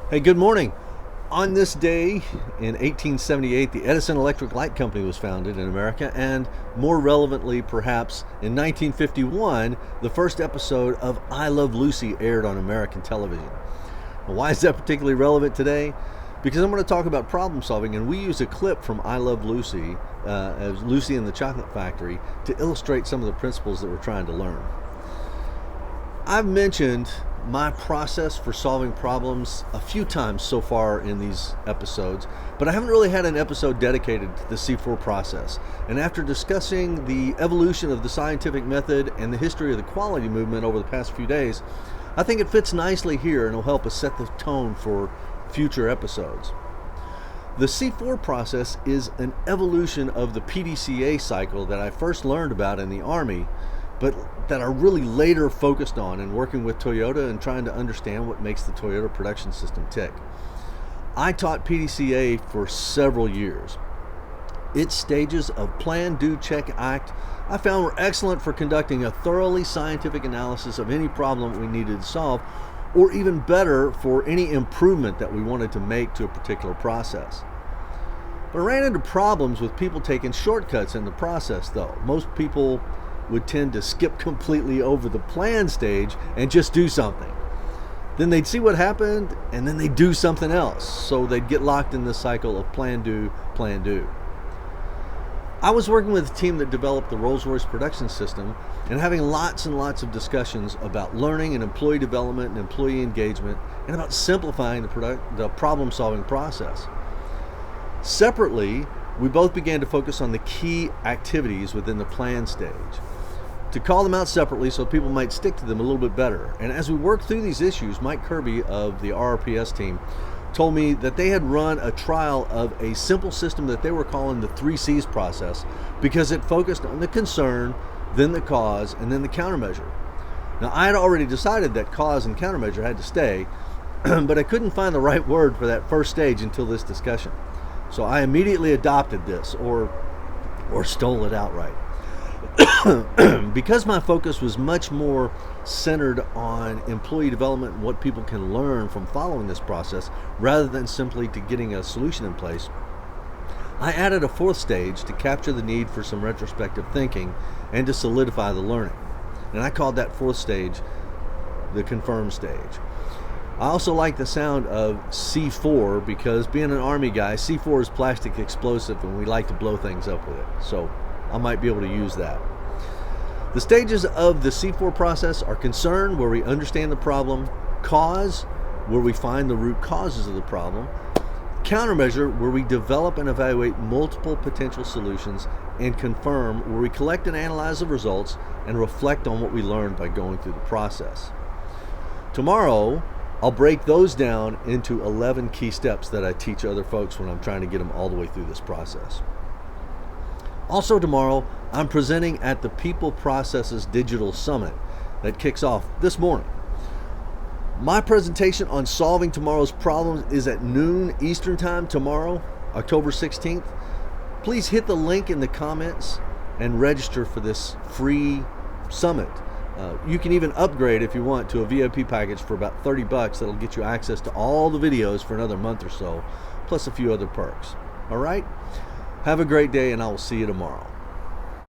Hey, good morning. On this day in 1878, the Edison Electric Light Company was founded in America, and more relevantly, perhaps, in 1951, the first episode of I Love Lucy aired on American television. Well, why is that particularly relevant today? Because I'm going to talk about problem solving, and we use a clip from I Love Lucy, as Lucy in the Chocolate Factory, to illustrate some of the principles that we're trying to learn. I've mentioned my process for solving problems a few times so far in these episodes, but I haven't really had an episode dedicated to the C4 process. And after discussing the evolution of the scientific method and the history of the quality movement over the past few days, I think it fits nicely here and will help us set the tone for future episodes. The C4 process is an evolution of the PDCA cycle that I first learned about in the Army, but that are really later focused on in working with Toyota and trying to understand what makes the Toyota production system tick. I taught PDCA for several years. Its stages of plan, do, check, act I found were excellent for conducting a thoroughly scientific analysis of any problem we needed to solve, or even better, for any improvement that we wanted to make to a particular process. But I ran into problems with people taking shortcuts in the process, though. Most people would tend to skip completely over the plan stage and just do something. Then they'd see what happened, and then they'd do something else. So they'd get locked in this cycle of plan, do, plan, do. I was working with a team that developed the Rolls-Royce production system and having lots and lots of discussions about learning and employee development and employee engagement, and about simplifying the problem-solving process. Separately, we both began to focus on the key activities within the plan stage, to call them out separately so people might stick to them a little bit better. And as we worked through these issues, Mike Kirby of the RRPS team told me that they had run a trial of a simple system that they were calling the 3 C's process, because it focused on the concern, then the cause, and then the countermeasure. Now, I had already decided that cause and countermeasure had to stay, but I couldn't find the right word for that first stage until this discussion. So I immediately adopted this, or stole it outright. Because my focus was much more centered on employee development and what people can learn from following this process, rather than simply to getting a solution in place, I added a 4th stage to capture the need for some retrospective thinking and to solidify the learning. And I called that 4th stage the confirm stage. I also like the sound of C4 because, being an Army guy, C4 is plastic explosive and we like to blow things up with it. So I might be able to use that. The stages of the C4 process are concern, where we understand the problem; cause, where we find the root causes of the problem; countermeasure, where we develop and evaluate multiple potential solutions; and confirm, where we collect and analyze the results and reflect on what we learned by going through the process. Tomorrow, I'll break those down into 11 key steps that I teach other folks when I'm trying to get them all the way through this process. Also tomorrow, I'm presenting at the People Processes Digital Summit that kicks off this morning. My presentation on solving tomorrow's problems is at noon Eastern Time tomorrow, October 16th. Please hit the link in the comments and register for this free summit. You can even upgrade if you want to a VIP package for about $30 that'll get you access to all the videos for another month or so, plus a few other perks. All right? Have a great day, and I will see you tomorrow.